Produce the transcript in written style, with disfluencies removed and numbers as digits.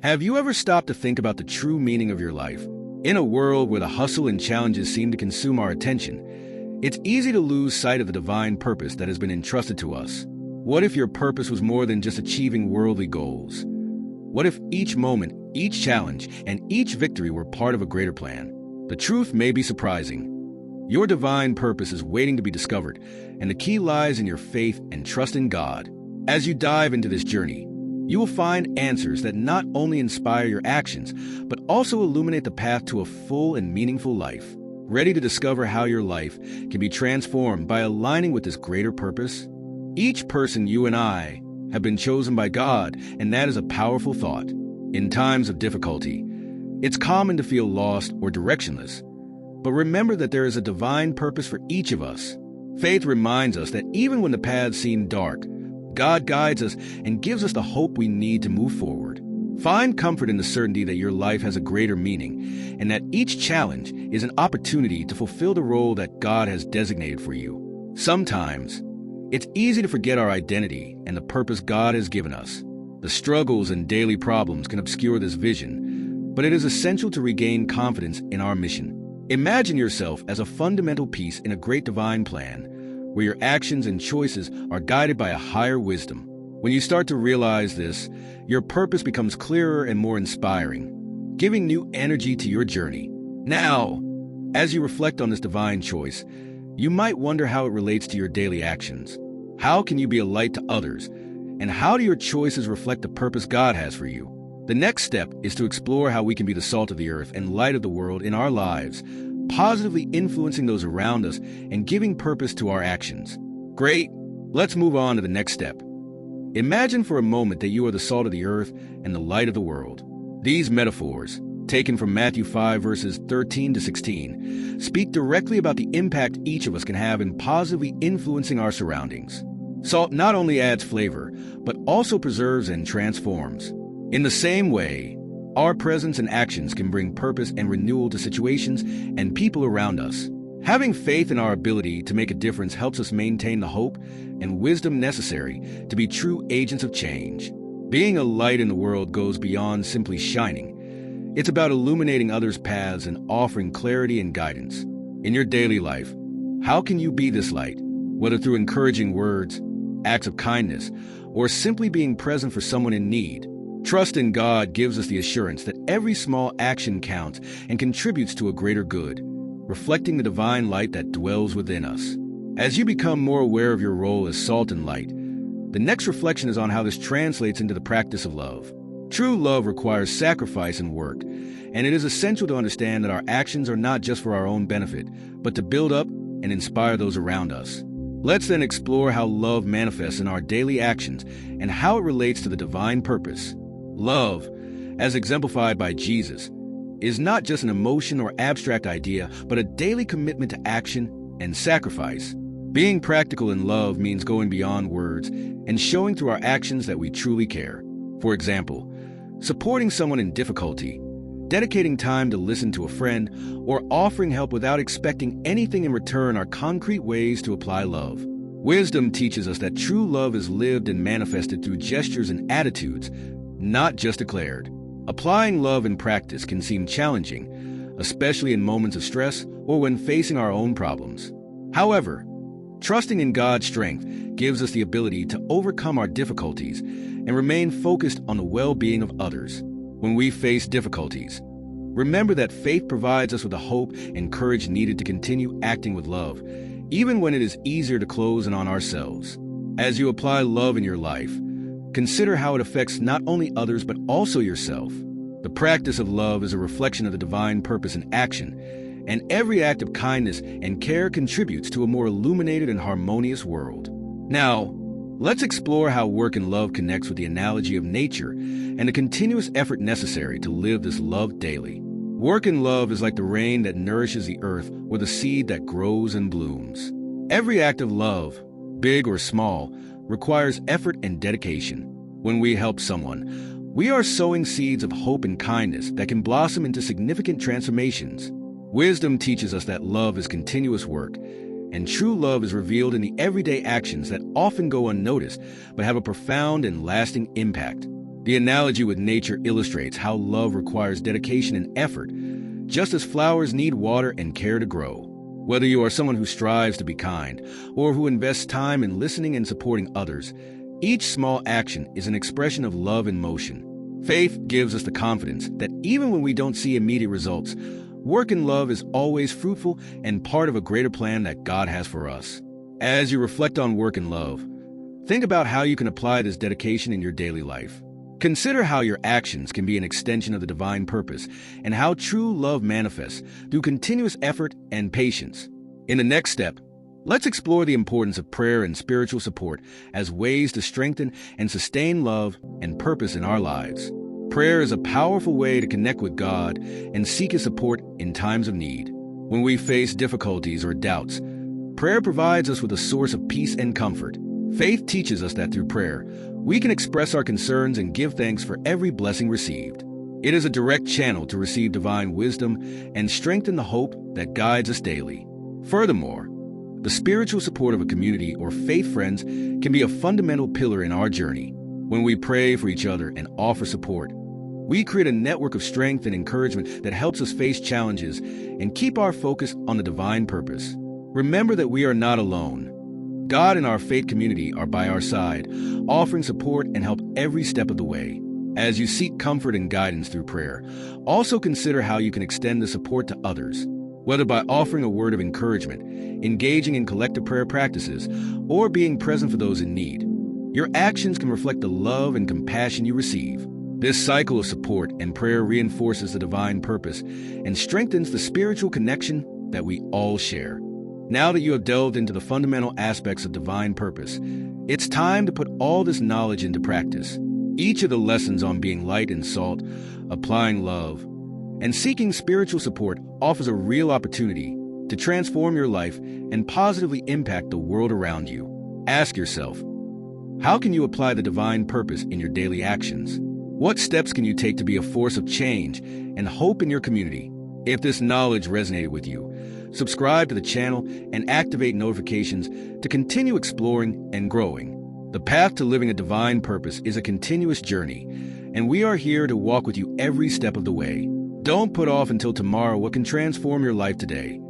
Have you ever stopped to think about the true meaning of your life? In a world where the hustle and challenges seem to consume our attention, it's easy to lose sight of the divine purpose that has been entrusted to us. What if your purpose was more than just achieving worldly goals? What if each moment, each challenge, and each victory were part of a greater plan? The truth may be surprising. Your divine purpose is waiting to be discovered, and the key lies in your faith and trust in God. As you dive into this journey, you will find answers that not only inspire your actions, but also illuminate the path to a full and meaningful life. Ready to discover how your life can be transformed by aligning with this greater purpose? Each person, you and I, have been chosen by God, and that is a powerful thought. In times of difficulty, it's common to feel lost or directionless. But remember that there is a divine purpose for each of us. Faith reminds us that even when the paths seem dark, God guides us and gives us the hope we need to move forward. Find comfort in the certainty that your life has a greater meaning and that each challenge is an opportunity to fulfill the role that God has designated for you. Sometimes, it's easy to forget our identity and the purpose God has given us. The struggles and daily problems can obscure this vision, but it is essential to regain confidence in our mission. Imagine yourself as a fundamental piece in a great divine plan, where your actions and choices are guided by a higher wisdom. When you start to realize this, your purpose becomes clearer and more inspiring, giving new energy to your journey. Now, as you reflect on this divine choice, you might wonder how it relates to your daily actions. How can you be a light to others? And how do your choices reflect the purpose God has for you? The next step is to explore how we can be the salt of the earth and light of the world in our lives, positively influencing those around us and giving purpose to our actions. Great! Let's move on to the next step. Imagine for a moment that you are the salt of the earth and the light of the world. These metaphors, taken from Matthew 5 verses 13 to 16, speak directly about the impact each of us can have in positively influencing our surroundings. Salt not only adds flavor, but also preserves and transforms. In the same way, our presence and actions can bring purpose and renewal to situations and people around us. Having faith in our ability to make a difference helps us maintain the hope and wisdom necessary to be true agents of change. Being a light in the world goes beyond simply shining. It's about illuminating others' paths and offering clarity and guidance. In your daily life, how can you be this light? Whether through encouraging words, acts of kindness, or simply being present for someone in need. Trust in God gives us the assurance that every small action counts and contributes to a greater good, reflecting the divine light that dwells within us. As you become more aware of your role as salt and light, the next reflection is on how this translates into the practice of love. True love requires sacrifice and work, and it is essential to understand that our actions are not just for our own benefit, but to build up and inspire those around us. Let's then explore how love manifests in our daily actions and how it relates to the divine purpose. Love, as exemplified by Jesus, is not just an emotion or abstract idea, but a daily commitment to action and sacrifice. Being practical in love means going beyond words and showing through our actions that we truly care. For example, supporting someone in difficulty, dedicating time to listen to a friend, or offering help without expecting anything in return are concrete ways to apply love. Wisdom teaches us that true love is lived and manifested through gestures and attitudes, not just declared. Applying love in practice can seem challenging, especially in moments of stress or when facing our own problems. However, trusting in God's strength gives us the ability to overcome our difficulties and remain focused on the well-being of others. When we face difficulties, remember that faith provides us with the hope and courage needed to continue acting with love, even when it is easier to close in on ourselves. As you apply love in your life, consider how it affects not only others but also yourself. The practice of love is a reflection of the divine purpose in action, and every act of kindness and care contributes to a more illuminated and harmonious world. Now, let's explore how work and love connects with the analogy of nature and the continuous effort necessary to live this love daily. Work and love is like the rain that nourishes the earth or the seed that grows and blooms. Every act of love, big or small, requires effort and dedication. When we help someone, we are sowing seeds of hope and kindness that can blossom into significant transformations. Wisdom teaches us that love is continuous work, and true love is revealed in the everyday actions that often go unnoticed but have a profound and lasting impact. The analogy with nature illustrates how love requires dedication and effort, just as flowers need water and care to grow. Whether you are someone who strives to be kind or who invests time in listening and supporting others, each small action is an expression of love in motion. Faith gives us the confidence that even when we don't see immediate results, work in love is always fruitful and part of a greater plan that God has for us. As you reflect on work in love, think about how you can apply this dedication in your daily life. Consider how your actions can be an extension of the divine purpose and how true love manifests through continuous effort and patience. In the next step, let's explore the importance of prayer and spiritual support as ways to strengthen and sustain love and purpose in our lives. Prayer is a powerful way to connect with God and seek His support in times of need. When we face difficulties or doubts, prayer provides us with a source of peace and comfort. Faith teaches us that through prayer, we can express our concerns and give thanks for every blessing received. It is a direct channel to receive divine wisdom and strengthen the hope that guides us daily. Furthermore, the spiritual support of a community or faith friends can be a fundamental pillar in our journey. When we pray for each other and offer support, we create a network of strength and encouragement that helps us face challenges and keep our focus on the divine purpose. Remember that we are not alone. God and our faith community are by our side, offering support and help every step of the way. As you seek comfort and guidance through prayer, also consider how you can extend the support to others. Whether by offering a word of encouragement, engaging in collective prayer practices, or being present for those in need, your actions can reflect the love and compassion you receive. This cycle of support and prayer reinforces the divine purpose and strengthens the spiritual connection that we all share. Now that you have delved into the fundamental aspects of divine purpose, it's time to put all this knowledge into practice. Each of the lessons on being light and salt, applying love, and seeking spiritual support offers a real opportunity to transform your life and positively impact the world around you. Ask yourself, how can you apply the divine purpose in your daily actions? What steps can you take to be a force of change and hope in your community? If this knowledge resonated with you, subscribe to the channel and activate notifications to continue exploring and growing. The path to living a divine purpose is a continuous journey, and we are here to walk with you every step of the way. Don't put off until tomorrow what can transform your life today.